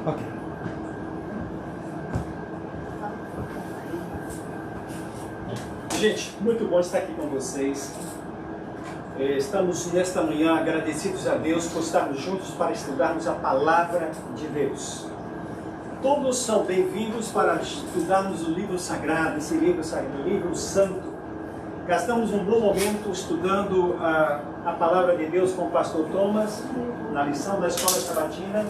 Ok. Gente, muito bom estar aqui com vocês. Estamos nesta manhã agradecidos a Deus por estarmos juntos para estudarmos a Palavra de Deus. Todos são bem-vindos para estudarmos o livro sagrado, esse livro sagrado, o livro santo. Gastamos um bom momento estudando a Palavra de Deus com o pastor Thomas, na lição da Escola Sabatina.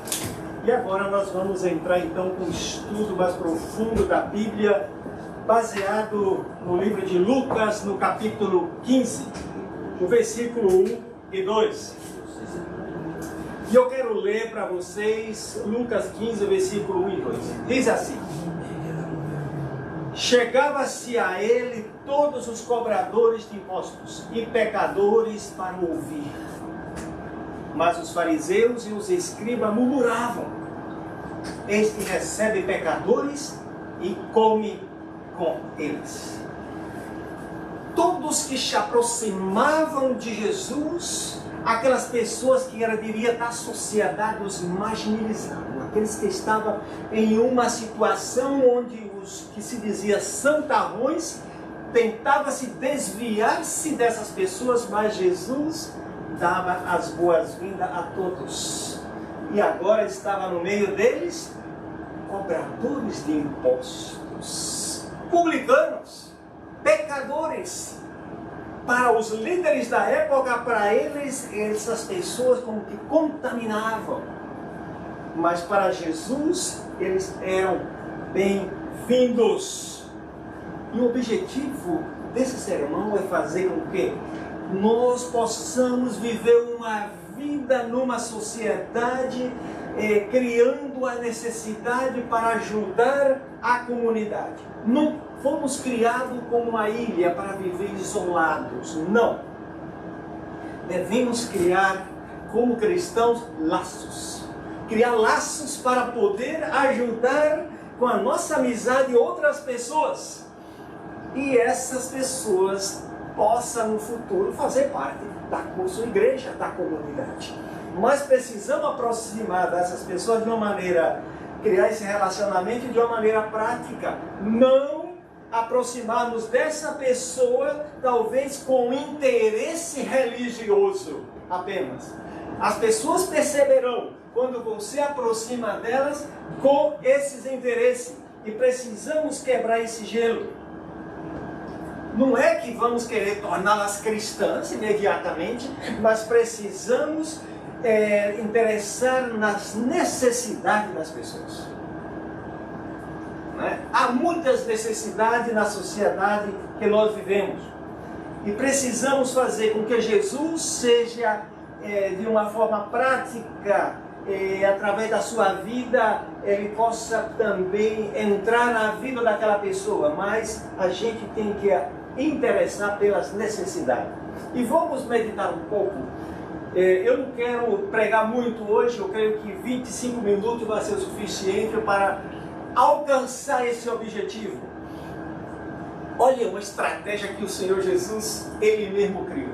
E agora nós vamos entrar então com um estudo mais profundo da Bíblia, baseado no livro de Lucas, no capítulo 15, o versículo 1 e 2. E eu quero ler para vocês Lucas 15, versículo 1 e 2. Diz assim: chegava-se a ele todos os cobradores de impostos e pecadores para o ouvir. Mas os fariseus e os escribas murmuravam: este recebe pecadores e come com eles. Todos que se aproximavam de Jesus, aquelas pessoas que era, diria, da sociedade, os marginalizados, aqueles que estavam em uma situação onde os que se dizia santarrões tentava se desviar-se dessas pessoas, mas Jesus dava as boas-vindas a todos. E agora estava no meio deles cobradores de impostos, publicanos, pecadores. Para os líderes da época, para eles, essas pessoas como que contaminavam. Mas para Jesus, eles eram bem-vindos. E o objetivo desse sermão é fazer com que nós possamos viver uma vida numa sociedade, criando a necessidade para ajudar a comunidade. Não fomos criados como uma ilha para viver isolados, não. Devemos criar, como cristãos, laços. Criar laços para poder ajudar com a nossa amizade outras pessoas. E essas pessoas possam no futuro fazer parte da sua igreja, da comunidade. Mas precisamos aproximar dessas pessoas de uma maneira, criar esse relacionamento de uma maneira prática. Não aproximarmos dessa pessoa, talvez com interesse religioso apenas. As pessoas perceberão quando você aproxima delas com esses interesses. E precisamos quebrar esse gelo. Não é que vamos querer torná-las cristãs imediatamente, mas precisamos interessar nas necessidades das pessoas. Né? Há muitas necessidades na sociedade que nós vivemos. E precisamos fazer com que Jesus seja, de uma forma prática, através da sua vida, ele possa também entrar na vida daquela pessoa. Mas a gente tem que interessar pelas necessidades. E vamos meditar um pouco. Eu não quero pregar muito hoje, eu creio que 25 minutos vai ser o suficiente para alcançar esse objetivo. Olha, uma estratégia que o Senhor Jesus, Ele mesmo criou.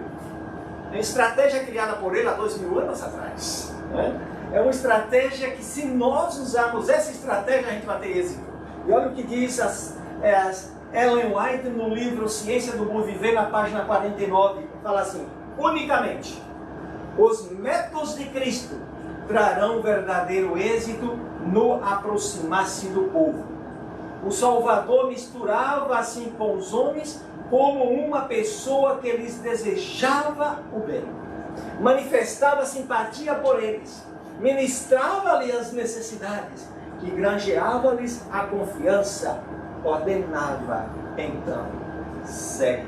É uma estratégia criada por Ele há 2000 anos atrás. Né? É uma estratégia que, se nós usarmos essa estratégia, a gente vai ter êxito. E olha o que diz Ellen White no livro Ciência do Bom Viver, na página 49, fala assim: unicamente os métodos de Cristo trarão verdadeiro êxito no aproximar-se do povo. O Salvador misturava assim com os homens como uma pessoa que lhes desejava o bem. Manifestava simpatia por eles, ministrava-lhes as necessidades e granjeava-lhes a confiança. Ordenava, então, segue.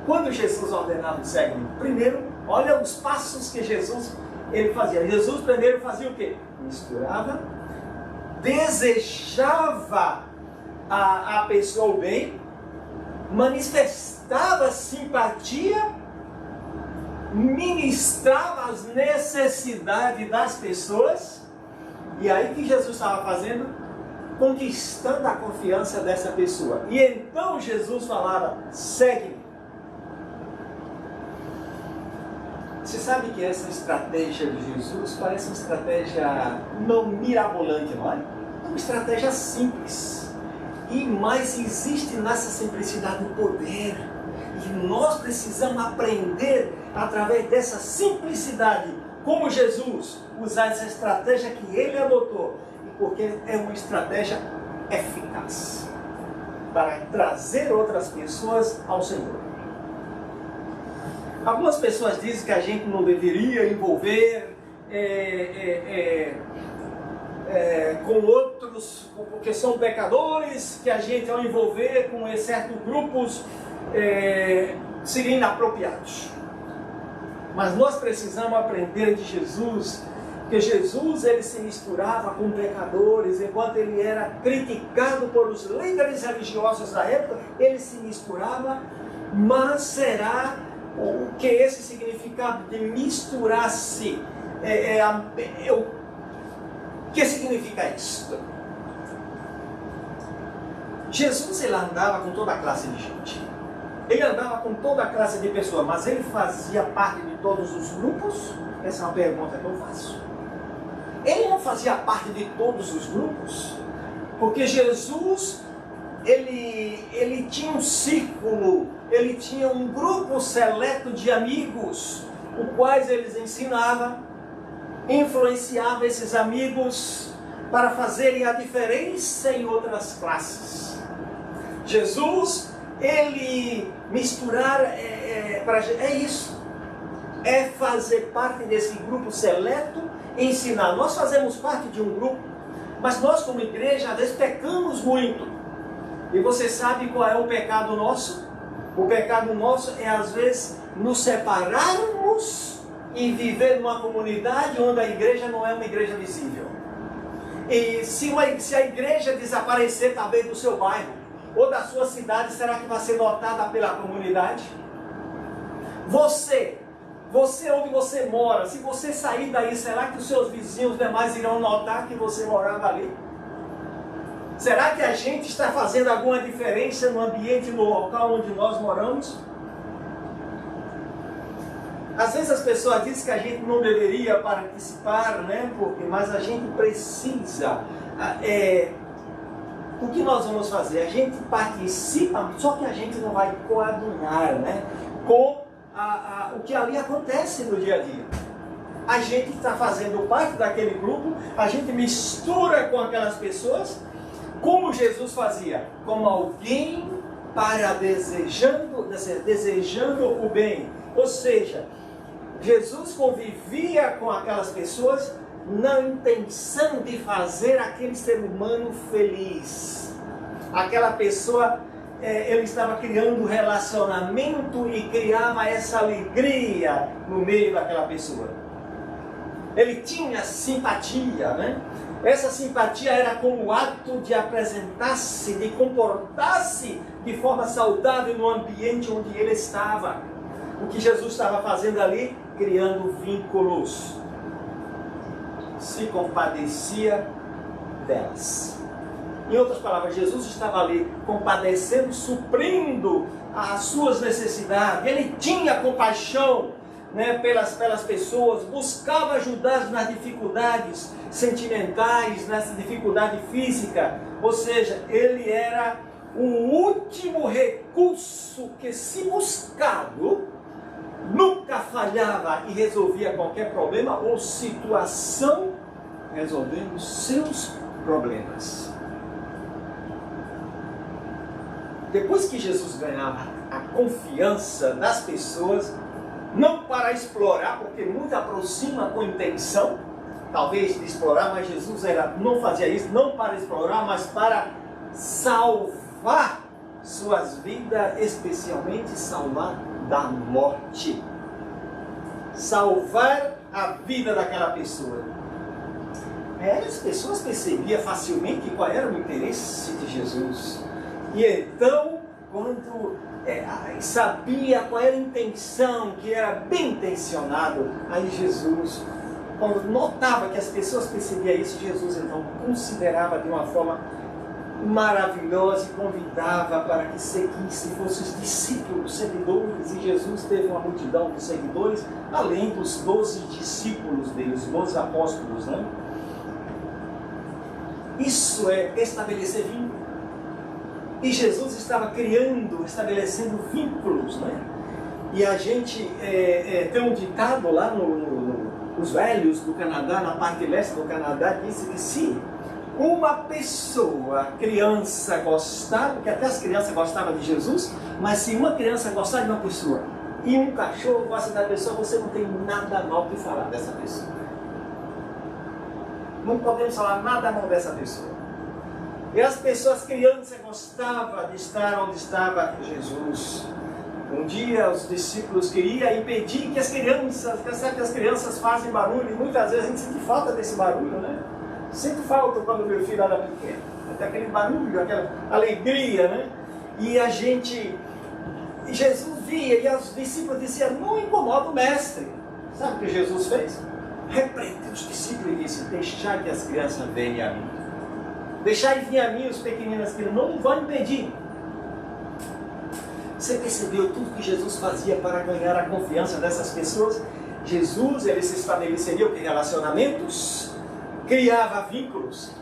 Quando Jesus ordenava o segue, primeiro, olha os passos que Jesus ele fazia. Jesus primeiro fazia o quê? Misturava, desejava a pessoa o bem, manifestava simpatia, ministrava as necessidades das pessoas. E aí o que Jesus estava fazendo? Conquistando a confiança dessa pessoa. E então Jesus falava: segue-me. Você sabe que essa estratégia de Jesus parece uma estratégia não mirabolante, não é? É uma estratégia simples. Mas existe nessa simplicidade o poder. E nós precisamos aprender, através dessa simplicidade, como Jesus, usar essa estratégia que ele adotou. Porque é uma estratégia eficaz para trazer outras pessoas ao Senhor. Algumas pessoas dizem que a gente não deveria envolver com outros, porque são pecadores, que a gente ao envolver com certos grupos seriam inapropriados. Mas nós precisamos aprender de Jesus, que Jesus ele se misturava com pecadores, enquanto ele era criticado por os líderes religiosos da época, ele se misturava. Mas será o que esse significado de misturar-se? O que significa isso? Jesus ele andava com toda a classe de gente. Ele andava com toda a classe de pessoas, mas ele fazia parte de todos os grupos? Essa é uma pergunta que eu faço. Ele não fazia parte de todos os grupos, porque Jesus, ele tinha um círculo, ele tinha um grupo seleto de amigos, os quais eles ensinavam, influenciava esses amigos para fazerem a diferença em outras classes. Jesus, ele misturar, é isso, é fazer parte desse grupo seleto e ensinar. Nós fazemos parte de um grupo, mas nós como igreja às vezes pecamos muito. E você sabe qual é o pecado nosso? O pecado nosso é às vezes nos separarmos e viver numa comunidade onde a igreja não é uma igreja visível. E se a igreja desaparecer talvez do seu bairro ou da sua cidade, será que vai ser notada pela comunidade? Você onde você mora, se você sair daí, será que os seus vizinhos demais irão notar que você morava ali? Será que a gente está fazendo alguma diferença no ambiente, no local onde nós moramos? Às vezes as pessoas dizem que a gente não deveria participar, né? Mas a gente precisa. O que nós vamos fazer? A gente participa, só que a gente não vai coadunar, né? Com o que ali acontece no dia a dia. A gente está fazendo parte daquele grupo, a gente mistura com aquelas pessoas, como Jesus fazia, como alguém para desejando o bem. Ou seja, Jesus convivia com aquelas pessoas na intenção de fazer aquele ser humano feliz. Aquela pessoa, ele estava criando um relacionamento e criava essa alegria no meio daquela pessoa. Ele tinha simpatia, né? Essa simpatia era como o ato de apresentar-se, de comportar-se de forma saudável no ambiente onde ele estava. O que Jesus estava fazendo ali? Criando vínculos. Se compadecia delas. Em outras palavras, Jesus estava ali compadecendo, suprindo as suas necessidades. Ele tinha compaixão, né, pelas pessoas, buscava ajudar nas dificuldades sentimentais, nessa dificuldade física. Ou seja, ele era o último recurso que, se buscado, nunca falhava e resolvia qualquer problema ou situação, resolvendo seus problemas. Depois que Jesus ganhava a confiança das pessoas, não para explorar, porque muito aproxima com intenção, talvez de explorar, mas Jesus não fazia isso, não para explorar, mas para salvar suas vidas, especialmente salvar da morte. Salvar a vida daquela pessoa. As pessoas percebiam facilmente qual era o interesse de Jesus. E então, quando sabia qual era a intenção, que era bem intencionado, aí Jesus, quando notava que as pessoas percebiam isso, Jesus então considerava de uma forma maravilhosa e convidava para que seguisse, fossem os discípulos, seguidores, e Jesus teve uma multidão de seguidores, além dos 12 discípulos dele, os 12 apóstolos, né? Isso é estabelecer vínculo. E Jesus estava estabelecendo vínculos, né? E a gente tem um ditado lá nos velhos do Canadá, na parte leste do Canadá, disse que se uma pessoa, criança, gostar, porque até as crianças gostavam de Jesus, mas se uma criança gostar de uma pessoa e um cachorro gosta da pessoa, você não tem nada mal para falar dessa pessoa. Não podemos falar nada mal dessa pessoa. E as pessoas, crianças, gostavam de estar onde estava Jesus. Um dia os discípulos queriam impedir que as crianças, sabe que as crianças fazem barulho, e muitas vezes a gente sente falta desse barulho, né? Sinto falta quando meu filho era pequeno, até aquele barulho, aquela alegria, né? E Jesus via, e os discípulos diziam, não incomoda o mestre. Sabe o que Jesus fez? Repreendeu os discípulos e disse, deixai que as crianças venham a mim. Deixai vir a mim os pequeninos que não vão impedir. Você percebeu tudo que Jesus fazia para ganhar a confiança dessas pessoas? Jesus, ele se estabeleceria em relacionamentos, criava vínculos,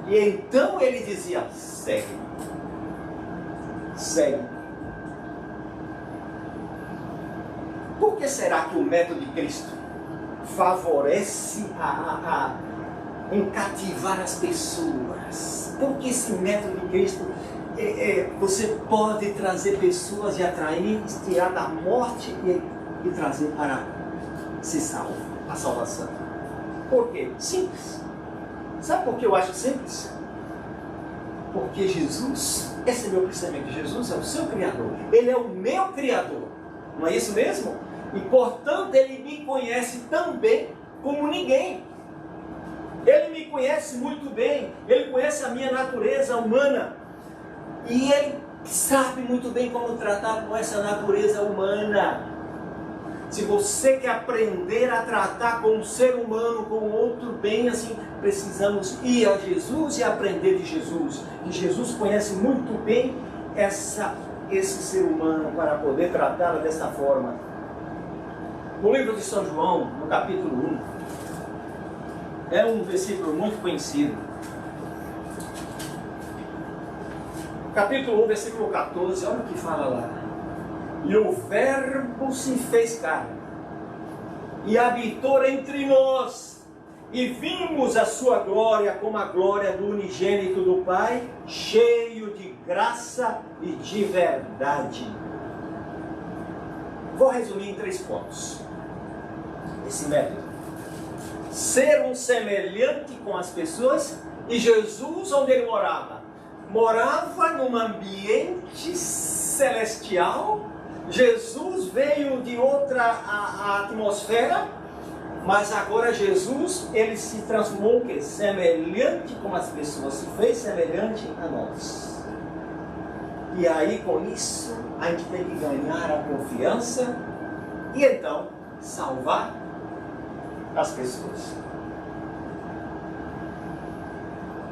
e então ele dizia, segue. Segue. Por que será que o método de Cristo favorece em cativar as pessoas? Porque esse método de Cristo, você pode trazer pessoas e atrair, tirar da morte e trazer para ser salvo, a salvação. Por quê? Simples. Sabe por que eu acho simples? Porque Jesus, esse é meu pensamento, Jesus é o seu Criador, Ele é o meu Criador, não é isso mesmo? E portanto Ele me conhece tão bem como ninguém. Ele me conhece muito bem, Ele conhece a minha natureza humana, e Ele sabe muito bem como tratar com essa natureza humana. Se você quer aprender a tratar com um ser humano, com outro bem, assim, precisamos ir a Jesus e aprender de Jesus. E Jesus conhece muito bem esse ser humano para poder tratá-lo dessa forma. No livro de São João, no capítulo 1, é um versículo muito conhecido. Capítulo 1, versículo 14, olha o que fala lá. E o Verbo se fez carne, e habitou entre nós, e vimos a sua glória como a glória do unigênito do Pai, cheio de graça e de verdade. Vou resumir em 3 pontos esse método. Ser um semelhante com as pessoas, e Jesus, onde ele morava? Morava num ambiente celestial. Jesus veio de outra atmosfera, mas agora Jesus, ele se transformou semelhante com as pessoas, se fez semelhante a nós. E aí com isso, a gente tem que ganhar a confiança e então salvar as pessoas.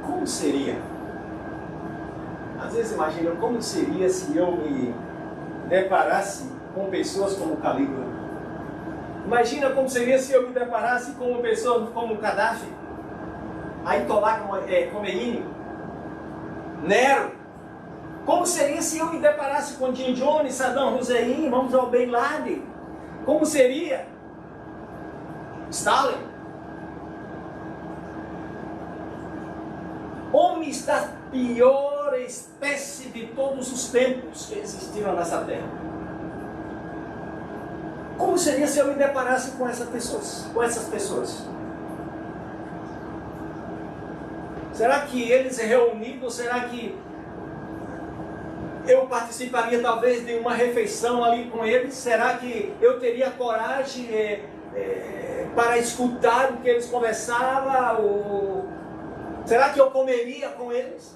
Como seria? Às vezes imagina como seria se eu me deparasse com pessoas como Calígula. Imagina como seria se eu me deparasse com uma pessoa como Gaddafi, Ayatollah Khomeini, Nero. Como seria se eu me deparasse com Jim Jones, Saddam Hussein, vamos ao Bin Laden? Como seria Stalin? Homens da pior espécie de todos os tempos que existiram nessa terra. Como seria se eu me deparasse com essas pessoas? Será que eles reunidos, será que eu participaria talvez de uma refeição ali com eles? Será que eu teria coragem para escutar o que eles conversavam? Será que eu comeria com eles?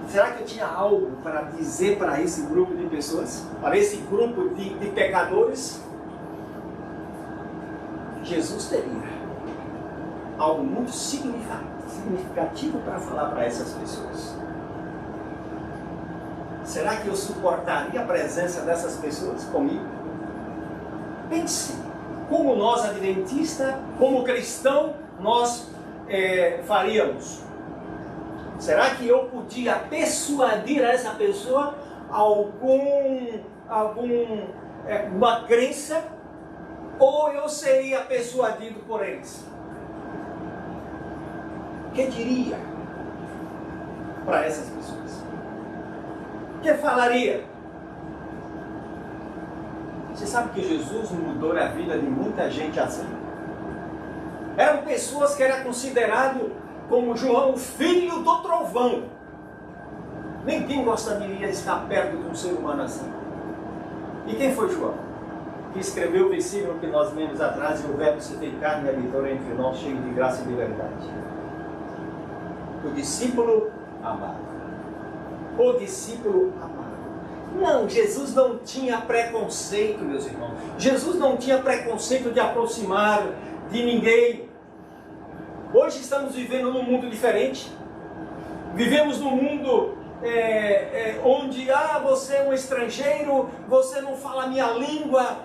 Será que eu tinha algo para dizer para esse grupo de pessoas? Para esse grupo de pecadores? Jesus teria. algo muito significativo para falar para essas pessoas. Será que eu suportaria a presença dessas pessoas comigo? Pense, como nós adventistas, como cristão, nós faríamos. Será que eu podia persuadir essa pessoa uma crença, ou eu seria persuadido por eles? O que diria para essas pessoas? O que falaria? Você sabe que Jesus mudou a vida de muita gente assim. Eram pessoas que eram consideradas como João, o filho do trovão. Ninguém gostaria de estar perto de um ser humano assim. E quem foi João? Que escreveu o versículo que nós lemos atrás: e o verbo se fez carne e habitou entre nós, cheio de graça e de verdade. O discípulo amado. O discípulo amado. Não, Jesus não tinha preconceito, meus irmãos. Jesus não tinha preconceito de aproximar de ninguém. Hoje estamos vivendo num mundo diferente. Vivemos num mundo onde você é um estrangeiro, você não fala a minha língua,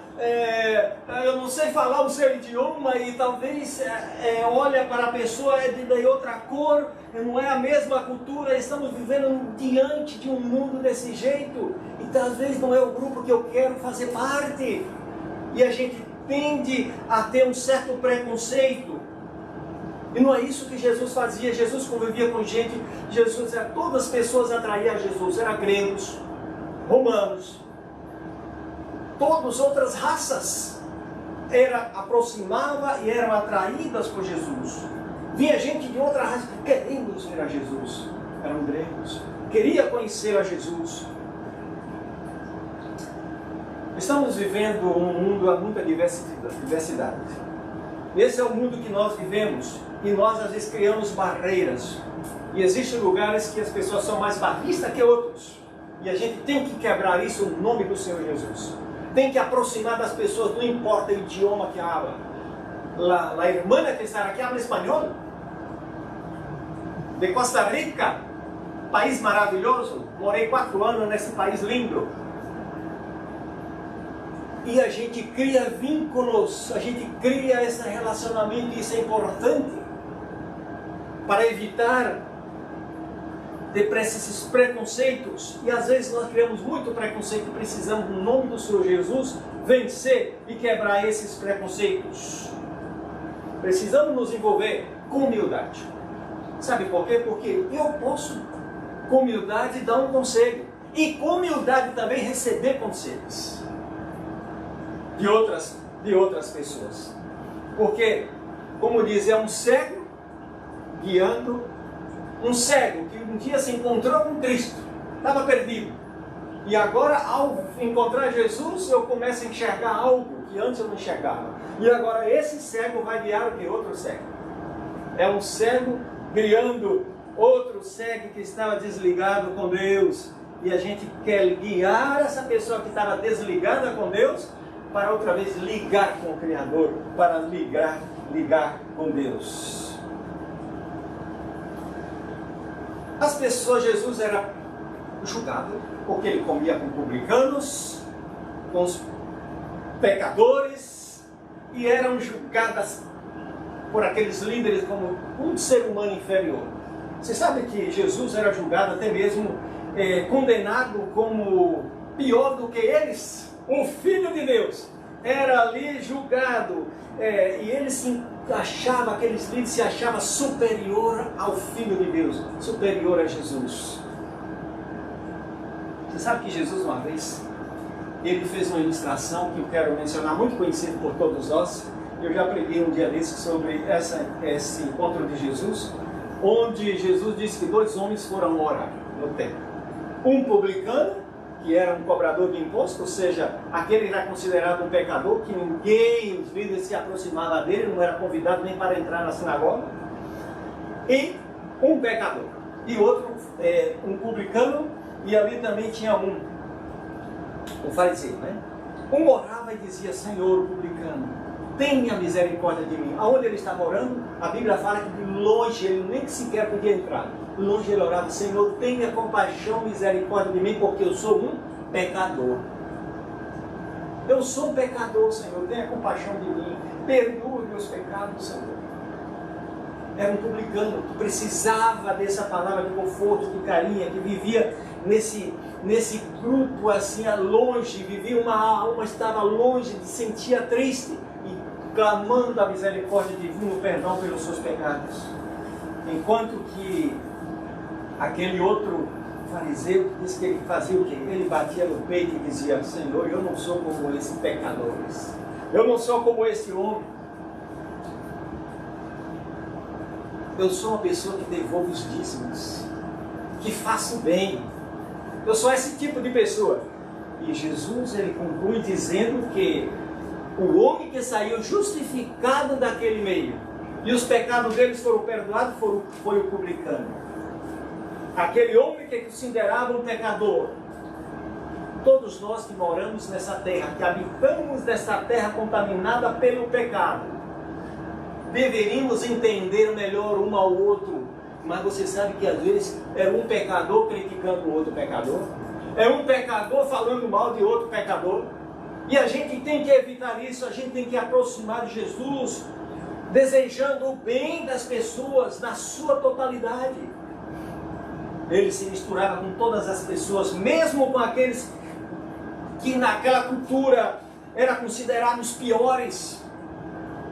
eu não sei falar o seu idioma, e talvez olha para a pessoa de outra cor, não é a mesma cultura. Estamos vivendo diante de um mundo desse jeito, e talvez não é o grupo que eu quero fazer parte, e a gente tende a ter um certo preconceito. E não é isso que Jesus fazia. Jesus convivia com gente. Jesus era, todas as pessoas atraíam a Jesus. Eram gregos, romanos, todas outras raças aproximava e eram atraídas por Jesus. Vinha gente de outra raça querendo ver a Jesus. Eram gregos, queria conhecer a Jesus. Estamos vivendo um mundo a muita diversidade. Esse é o mundo que nós vivemos, e nós às vezes criamos barreiras. E existem lugares que as pessoas são mais barristas que outros. E a gente tem que quebrar isso no nome do Senhor Jesus. Tem que aproximar das pessoas, não importa o idioma que habla. A irmã que está aqui habla espanhol. De Costa Rica, país maravilhoso. Morei 4 anos nesse país lindo. E a gente cria vínculos, a gente cria esse relacionamento, e isso é importante para evitar esses preconceitos. E às vezes nós criamos muito preconceito, precisamos, no nome do Senhor Jesus, vencer e quebrar esses preconceitos. Precisamos nos envolver com humildade. Sabe por quê? Porque eu posso, com humildade, dar um conselho, e com humildade também receber conselhos de outras pessoas. Porque, como diz, é um cego guiando um cego que um dia se encontrou com Cristo, estava perdido, e agora, ao encontrar Jesus, eu começo a enxergar algo que antes eu não enxergava. E agora esse cego vai guiar o que? Outro cego. É um cego guiando outro cego que estava desligado com Deus. E a gente quer guiar essa pessoa que estava desligada com Deus para outra vez ligar com o Criador, para ligar com Deus. As pessoas, Jesus era julgado, porque ele comia com publicanos, com os pecadores, e eram julgadas por aqueles líderes como um ser humano inferior. Você sabe que Jesus era julgado, até mesmo condenado como pior do que eles? Um filho de Deus era ali julgado, e ele se achava, aqueles líderes se achava superior ao Filho de Deus, superior a Jesus. Você sabe que Jesus, uma vez, ele fez uma ilustração que eu quero mencionar, muito conhecida por todos nós. Eu já preguei um dia desses sobre esse encontro de Jesus, onde Jesus disse que 2 homens foram orar no templo. Um publicano, que era um cobrador de imposto, ou seja, aquele era considerado um pecador, que ninguém, os líderes, se aproximava dele, não era convidado nem para entrar na sinagoga. E um pecador. E outro, um publicano, e ali também tinha um fariseu, né? Um orava e dizia: Senhor, o publicano tenha misericórdia de mim. Aonde ele estava orando, a Bíblia fala que de longe, ele nem sequer podia entrar. De longe ele orava: Senhor, tenha compaixão, misericórdia de mim, porque eu sou um pecador. Eu sou um pecador, Senhor, tenha compaixão de mim. Perdoe meus pecados, Senhor. Era um publicano que precisava dessa palavra de conforto, de carinho, que vivia nesse grupo assim, longe, vivia uma alma, estava longe, se sentia triste e clamando a misericórdia divina, o perdão pelos seus pecados. Enquanto que aquele outro fariseu disse que ele fazia o quê? Ele batia no peito e dizia: Senhor, eu não sou como esses pecadores, eu não sou como esse homem. Eu sou uma pessoa que devolve os dízimos, que faço bem. Eu sou esse tipo de pessoa. E Jesus, ele conclui dizendo que o homem que saiu justificado daquele meio e os pecados deles foram perdoados foi o publicano. Aquele homem que considerava um pecador. Todos nós que moramos nessa terra, que habitamos nessa terra contaminada pelo pecado, deveríamos entender melhor um ao outro. Mas você sabe que às vezes é um pecador criticando o outro pecador, é um pecador falando mal de outro pecador, e a gente tem que evitar isso. A gente tem que aproximar de Jesus, desejando o bem das pessoas na sua totalidade. Ele se misturava com todas as pessoas, mesmo com aqueles que naquela cultura eram considerados piores.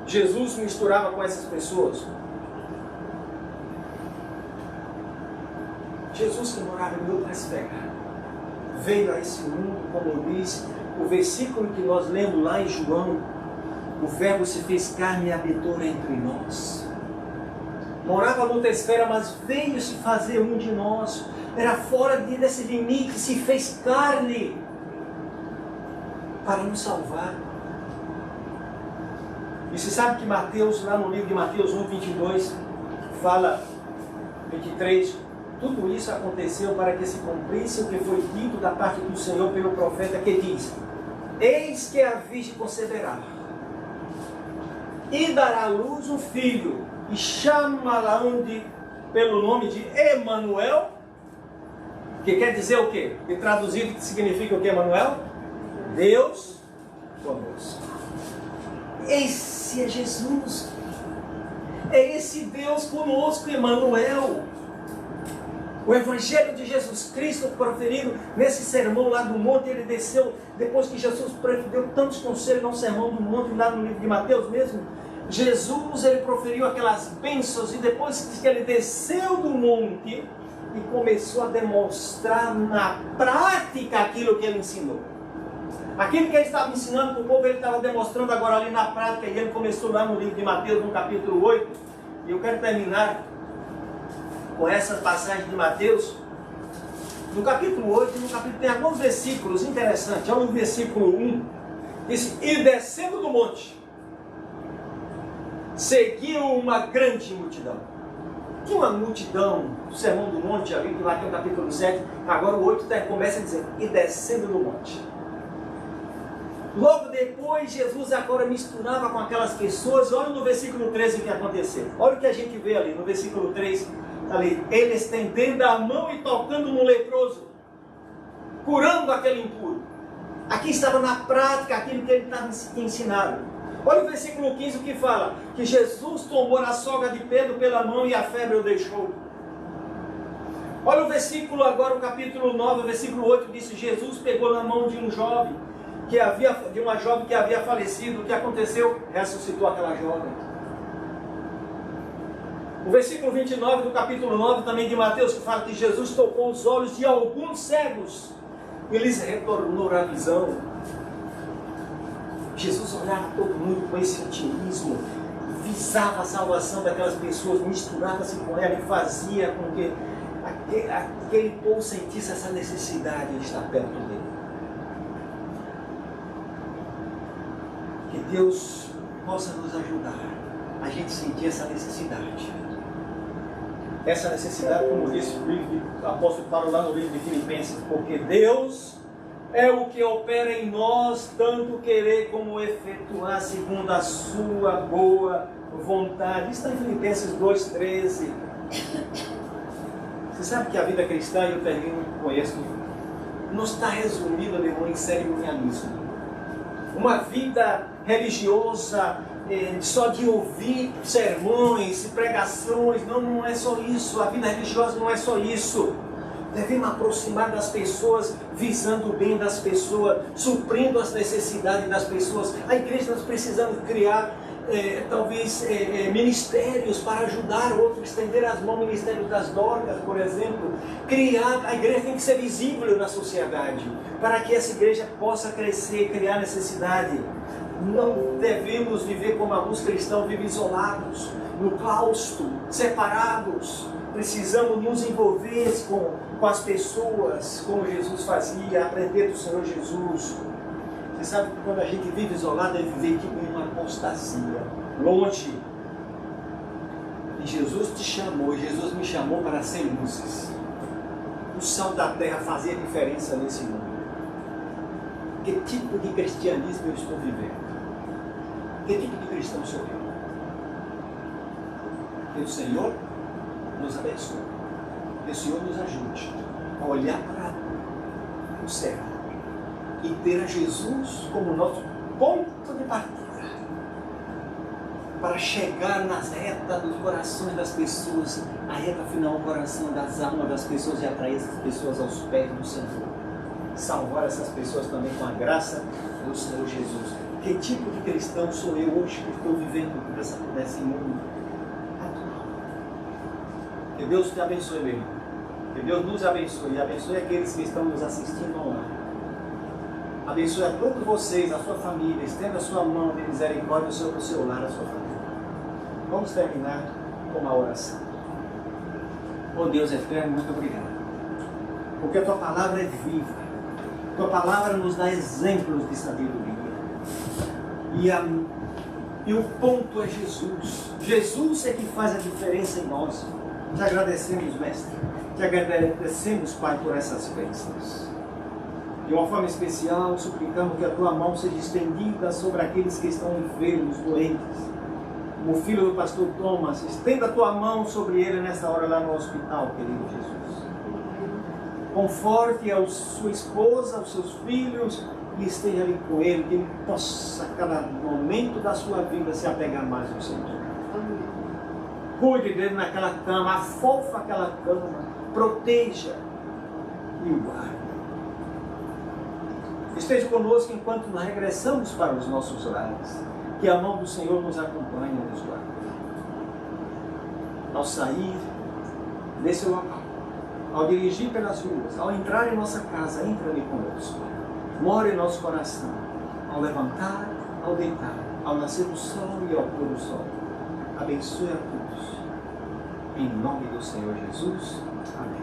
Jesus misturava com essas pessoas. Jesus, que morava em outra esfera, veio a esse mundo, como diz o versículo que nós lemos lá em João: o Verbo se fez carne e habitou entre nós. Morava em outra esfera, mas veio se fazer um de nós. Era fora desse limite, se fez carne para nos salvar. E você sabe que Mateus, lá no livro de Mateus 1:22, fala, 23, tudo isso aconteceu para que se cumprisse o que foi dito da parte do Senhor pelo profeta, que diz: eis que a virgem conceberá e dará à luz um filho, e chamarão pelo nome de Emanuel, que quer dizer o quê? E traduzido, que significa o que, Emanuel? Deus conosco. Esse é Jesus, é esse Deus conosco, Emanuel. O Evangelho de Jesus Cristo, proferido nesse sermão lá do monte, ele desceu, depois que Jesus deu tantos conselhos no sermão do monte, lá no livro de Mateus mesmo. Jesus, ele proferiu aquelas bênçãos, e depois que ele desceu do monte e começou a demonstrar na prática aquilo que ele ensinou. Aquilo que ele estava ensinando para o povo, ele estava demonstrando agora ali na prática, e ele começou lá no livro de Mateus, no capítulo 8, e eu quero terminar com essa passagem de Mateus. No capítulo 8, no capítulo, tem alguns versículos interessantes. Olha no versículo 1, diz: e descendo do monte, seguiu uma grande multidão. Tinha uma multidão, o sermão do monte, ali, lá tem o capítulo 7, agora o 8 começa a dizer: e descendo do monte. Logo depois, Jesus agora misturava com aquelas pessoas. Olha no versículo 13 o que aconteceu. Olha o que a gente vê ali, no versículo 3, ali, ele estendendo a mão e tocando no leproso, curando aquele impuro. Aqui estava na prática aquilo que ele estava ensinando. Olha o versículo 15, o que fala: que Jesus tomou a sogra de Pedro pela mão e a febre o deixou. Olha o versículo agora, o capítulo 9, o versículo 8, diz: Jesus pegou na mão de uma jovem que havia falecido. O que aconteceu? Ressuscitou aquela jovem. O versículo 29 do capítulo 9 também de Mateus, que fala que Jesus tocou os olhos de alguns cegos e lhes retornou a visão. Jesus olhava todo mundo com esse otimismo, visava a salvação daquelas pessoas, misturava-se com ela e fazia com que aquele povo sentisse essa necessidade de estar perto dele. Que Deus possa nos ajudar a gente sentir essa necessidade. Essa necessidade, como disse o apóstolo Paulo lá no livro de Filipenses, porque Deus é o que opera em nós, tanto querer como efetuar, segundo a sua boa vontade. Isso está em Filipenses 2,13. Você sabe que a vida cristã, eu termino com isso, não está resumida em cerimonialismo. Uma vida religiosa, só de ouvir sermões e pregações, não é só isso. A vida religiosa não é só isso. Devemos aproximar das pessoas, visando o bem das pessoas, suprindo as necessidades das pessoas. A igreja, nós precisamos criar, ministérios para ajudar outros, estender as mãos, ministério das dorgas, por exemplo. A igreja tem que ser visível na sociedade, para que essa igreja possa crescer, criar necessidade. Não devemos viver como alguns cristãos vivem isolados, no claustro, separados. Precisamos nos envolver com as pessoas, como Jesus fazia, aprender do Senhor Jesus. Você sabe que quando a gente vive isolado, é viver tipo em uma apostasia, longe. E Jesus te chamou, e Jesus me chamou para ser luzes. O sal da terra fazia diferença nesse mundo. Que tipo de cristianismo eu estou vivendo? Que tipo de cristão sou eu? Que o Senhor nos abençoe. Que o Senhor nos ajude a olhar para o céu e ter a Jesus como nosso ponto de partida para chegar nas retas dos corações das pessoas, a reta final, o coração das almas das pessoas, e atrair essas pessoas aos pés do Senhor. Salvar essas pessoas também com a graça do Senhor Jesus. Que tipo de cristão sou eu hoje que estou vivendo nesse mundo atual? Que Deus te abençoe, meu irmão. Que Deus nos abençoe e abençoe aqueles que estão nos assistindo online. Abençoe a todos vocês, a sua família. Estenda a sua mão de misericórdia sobre o seu lar, a sua família. Vamos terminar com uma oração. Oh Deus eterno, muito obrigado. Porque a tua palavra é viva. Tua palavra nos dá exemplos de sabedoria. E o ponto é Jesus. Jesus é que faz a diferença em nós. Te agradecemos, Mestre. Te agradecemos, Pai, por essas bênçãos. De uma forma especial, suplicamos que a tua mão seja estendida sobre aqueles que estão enfermos, doentes. Como o filho do pastor Thomas, estenda a tua mão sobre ele nessa hora lá no hospital, querido Jesus. Conforte a sua esposa, os seus filhos, e esteja ali com ele, que ele possa, a cada momento da sua vida, se apegar mais ao Senhor. Cuide dele naquela cama, afofa aquela cama, proteja e o guarde. Esteja conosco enquanto nós regressamos para os nossos lares. Que a mão do Senhor nos acompanhe e nos guarde. Ao sair desse local, ao dirigir pelas ruas, ao entrar em nossa casa, entra ali conosco. Mora em nosso coração, ao levantar, ao deitar, ao nascer do sol e ao pôr do sol. Abençoe a todos. Em nome do Senhor Jesus. Amém.